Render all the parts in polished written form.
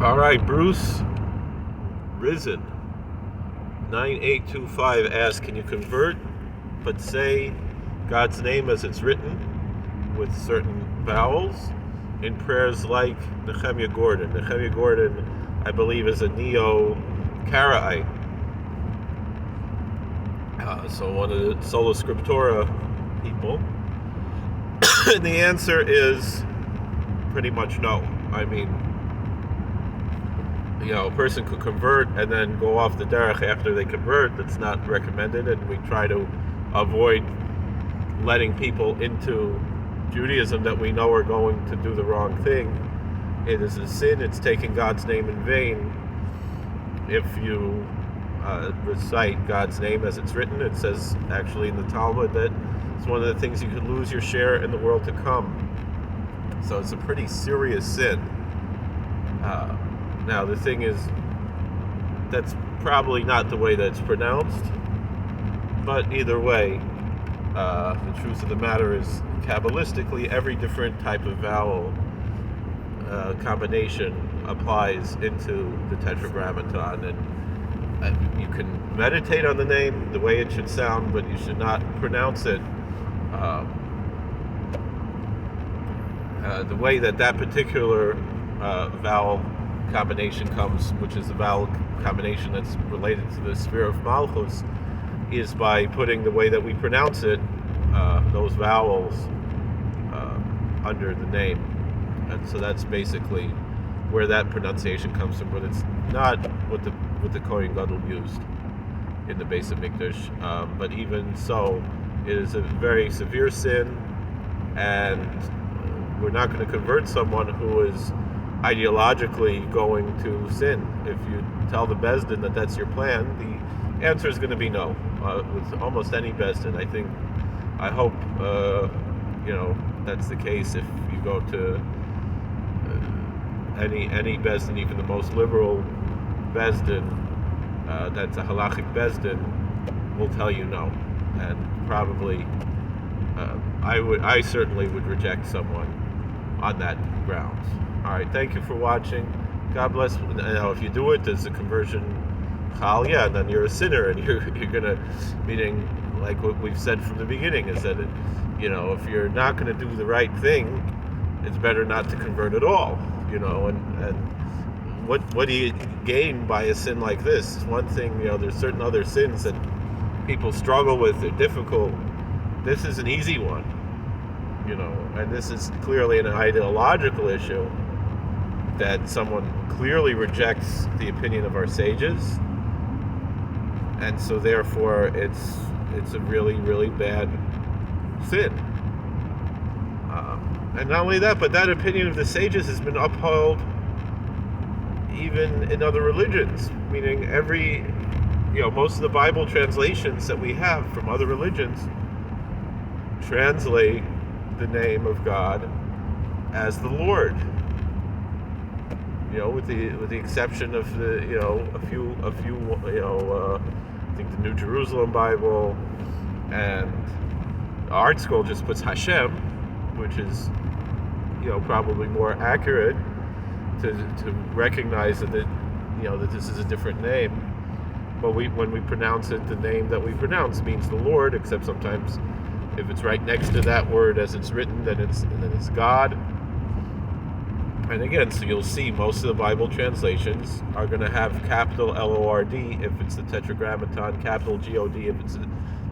All right, Bruce Risen 9825 asks, can you convert but say God's name as it's written with certain vowels in prayers like Nehemiah Gordon? Nehemiah Gordon, I believe, is a Neo-Karaite. So one of the Sola Scriptura people. And the answer is pretty much no. I mean, a person could convert and then go off the derech after they convert. That's not recommended, and we try to avoid letting people into Judaism that we know are going to do the wrong thing. It is a sin. It's taking God's name in vain. If you recite God's name as it's written, it says actually in the Talmud that it's one of the things you could lose your share in the world to come. So it's a pretty serious sin. Now the thing is, that's probably not the way that it's pronounced, but either way, the truth of the matter is, Kabbalistically, every different type of vowel combination applies into the Tetragrammaton, and you can meditate on the name, the way it should sound, but you should not pronounce it the way that particular vowel combination comes, which is the vowel combination that's related to the sphere of Malchus, is by putting the way that we pronounce it, those vowels, under the name. And so that's basically where that pronunciation comes from, but it's not what the Kohen Gadol used in the Beis Hamikdash. But even so, it is a very severe sin, and we're not going to convert someone who is ideologically going to sin. If you tell the Beis Din that that's your plan, the answer is going to be no. With almost any Beis Din, I hope that's the case. If you go to any Beis Din, even the most liberal Beis Din, that's a halachic Beis Din, will tell you no, and probably I certainly would reject someone on that grounds. All right, thank you for watching. God bless. Now, if you do it, there's a conversion chal, and then you're a sinner, and you're gonna, meaning, like what we've said from the beginning, is that if you're not gonna do the right thing, it's better not to convert at all. And what do you gain by a sin like this? One thing, there's certain other sins that people struggle with. They're difficult. This is an easy one, and this is clearly an ideological issue that someone clearly rejects the opinion of our sages, and so therefore it's a really, really bad sin. And not only that, but that opinion of the sages has been upheld even in other religions, meaning most of the Bible translations that we have from other religions translate the name of God as the Lord. With the exception of a few I think the New Jerusalem Bible, and Art Scroll just puts Hashem, which is probably more accurate to recognize that that this is a different name. But when we pronounce it, the name that we pronounce means the Lord, except sometimes if it's right next to that word as it's written, then it's God. And again, so you'll see most of the Bible translations are going to have capital Lord if it's the Tetragrammaton, capital God if it's the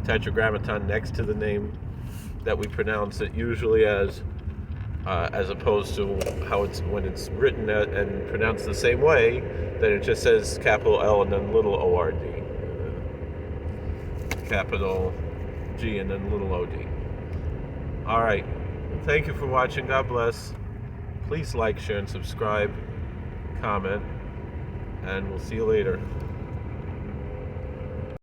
Tetragrammaton next to the name that we pronounce it, usually as opposed to how it's when it's written and pronounced the same way, then it just says capital L and then little Ord, capital G and then little Od. All right, thank you for watching. God bless. Please like, share, and subscribe, comment, and we'll see you later.